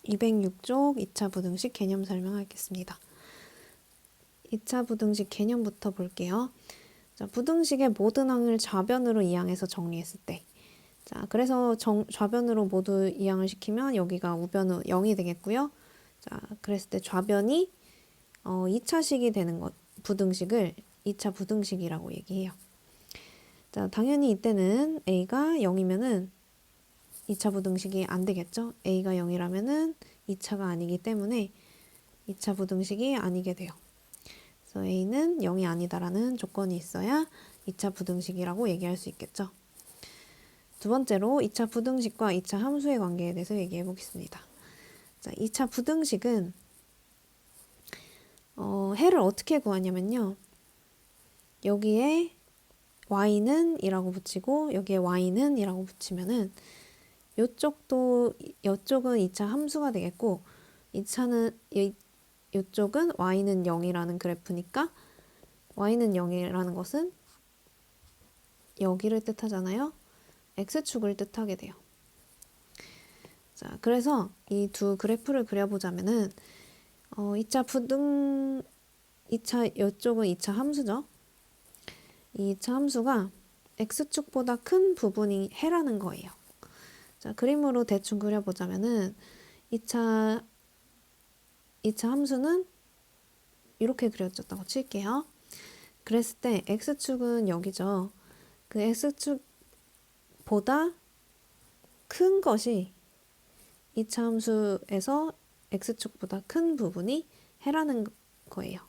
206쪽 2차 부등식 개념 설명하겠습니다. 2차 부등식 개념부터 볼게요. 자, 부등식의 모든 항을 좌변으로 이항해서 정리했을 때, 자, 그래서 좌변으로 모두 이항을 시키면 여기가 우변으로 0이 되겠고요. 자, 그랬을 때 좌변이 2차식이 되는 것, 부등식을 2차 부등식이라고 얘기해요. 자, 당연히 이때는 a가 0이면은 2차 부등식이 안 되겠죠. a가 0이라면은 2차가 아니기 때문에 2차 부등식이 아니게 돼요. 그래서 a는 0이 아니다라는 조건이 있어야 2차 부등식이라고 얘기할 수 있겠죠. 두 번째로 2차 부등식과 2차 함수의 관계에 대해서 얘기해 보겠습니다. 자, 2차 부등식은 해를 어떻게 구하냐면요. 여기에 y는 이라고 붙이고 여기에 y는 이라고 붙이면은 요쪽은 2차 함수가 되겠고 이쪽은 y는 0이라는 그래프니까 y는 0이라는 것은 여기를 뜻하잖아요. x축을 뜻하게 돼요. 자, 그래서 이 두 그래프를 그려보자면은 2차 이쪽은 2차 함수죠. 이 2차 함수가 x축보다 큰 부분이 해라는 거예요. 자, 그림으로 대충 그려보자면은 2차 함수는 이렇게 그려졌다고 칠게요. 그랬을 때 x축은 여기죠. 그 x축보다 큰 것이 2차 함수에서 x축보다 큰 부분이 해라는 거예요.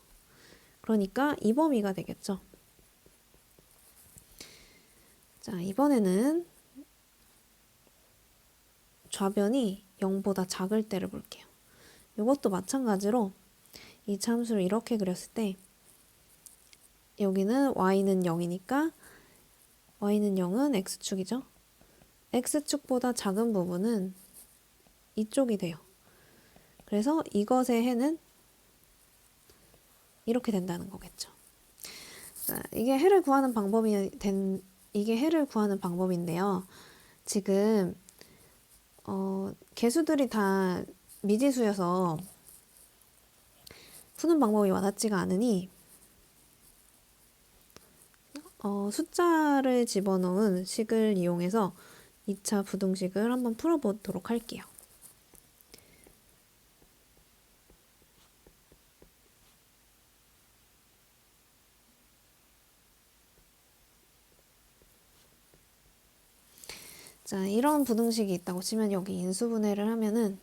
그러니까 이 범위가 되겠죠. 자, 이번에는 좌변이 0보다 작을 때를 볼게요. 이것도 마찬가지로 2차 함수를 이렇게 그렸을 때 여기는 y는 0이니까 y는 0은 x축이죠. x축보다 작은 부분은 이쪽이 돼요. 그래서 이것의 해는 이렇게 된다는 거겠죠. 자, 이게 해를 구하는 방법인데요. 지금 개수들이 다 미지수여서 푸는 방법이 와닿지가 않으니 숫자를 집어넣은 식을 이용해서 2차 부등식을 한번 풀어보도록 할게요. 자, 이런 부등식이 있다고 치면 여기 인수분해를 하면은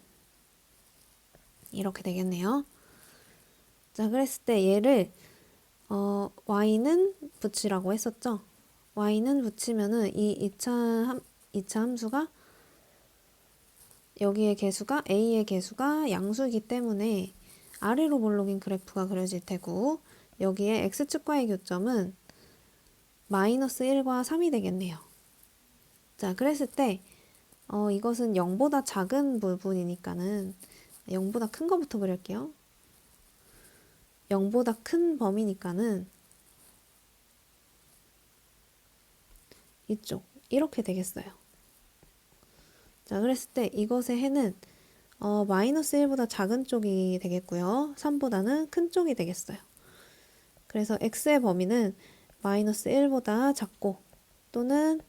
이렇게 되겠네요. 자, 그랬을 때 얘를 y는 붙이라고 했었죠. y는 붙이면은 이 2차 함수가 여기의 개수가 a의 개수가 양수이기 때문에 아래로 볼록인 그래프가 그려질 테고 여기에 x축과의 교점은 마이너스 1과 3이 되겠네요. 자, 그랬을 때 이것은 0보다 작은 부분이니까는 0보다 큰 거부터 그릴게요. 0보다 큰 범위니까는 이쪽 이렇게 되겠어요. 자, 그랬을 때 이것의 해는 마이너스 1보다 작은 쪽이 되겠고요. 3보다는 큰 쪽이 되겠어요. 그래서 x의 범위는 마이너스 1보다 작고 또는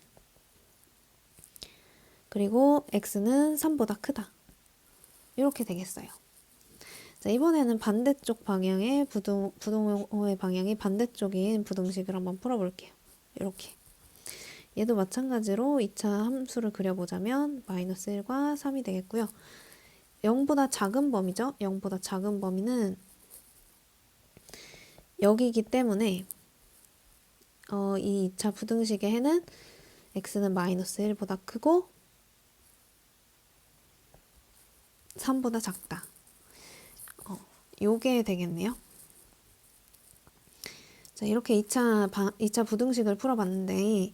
그리고 x는 3보다 크다. 이렇게 되겠어요. 자, 이번에는 반대쪽 방향의 부동호의 방향이 반대쪽인 부등식을 한번 풀어볼게요. 이렇게. 얘도 마찬가지로 2차 함수를 그려보자면 마이너스 1과 3이 되겠고요. 0보다 작은 범위죠. 0보다 작은 범위는 여기이기 때문에 이 2차 부등식의 해는 x는 마이너스 1보다 크고 3보다 작다. 요게 되겠네요. 자, 이렇게 2차 부등식을 풀어봤는데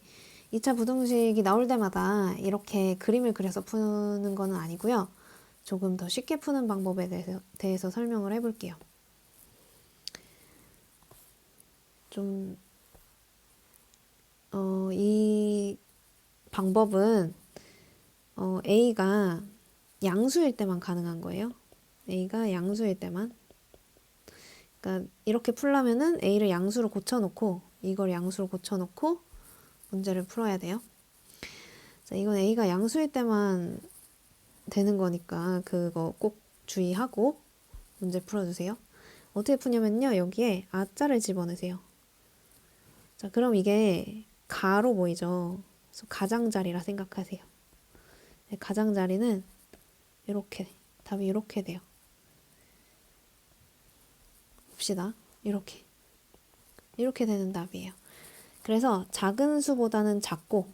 2차 부등식이 나올 때마다 이렇게 그림을 그려서 푸는 거는 아니고요. 조금 더 쉽게 푸는 방법에 대해서 설명을 해볼게요. 이 방법은 A가 양수일 때만 가능한 거예요. A가 양수일 때만. 그러니까 이렇게 풀려면은 A를 양수로 고쳐놓고 이걸 양수로 고쳐놓고 문제를 풀어야 돼요. 자, 이건 A가 양수일 때만 되는 거니까 그거 꼭 주의하고 문제 풀어주세요. 어떻게 푸냐면요. 여기에 아자를 집어넣으세요. 자, 그럼 이게 가로 보이죠? 그래서 가장자리라 생각하세요. 가장자리는 이렇게, 답이 이렇게 돼요. 봅시다. 이렇게 되는 답이에요. 그래서 작은 수보다는 작고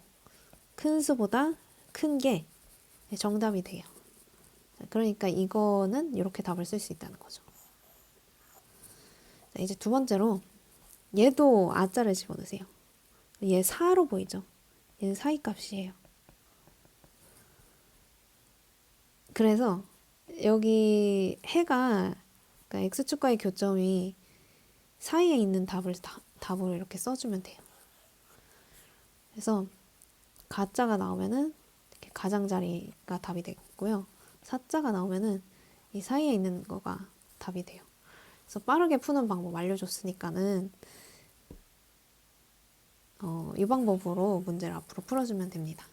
큰 수보다 큰 게 정답이 돼요. 그러니까 이거는 이렇게 답을 쓸 수 있다는 거죠. 자, 이제 두 번째로 얘도 아자를 집어넣으세요. 얘 4로 보이죠? 얘는 사이값이에요. 그래서 여기 해가 그러니까 x축과의 교점이 사이에 있는 답을 이렇게 써주면 돼요. 그래서 가자가 나오면은 이렇게 가장자리가 답이 되고요. 사자가 나오면은 이 사이에 있는 거가 답이 돼요. 그래서 빠르게 푸는 방법 알려줬으니까는 이 방법으로 문제를 앞으로 풀어주면 됩니다.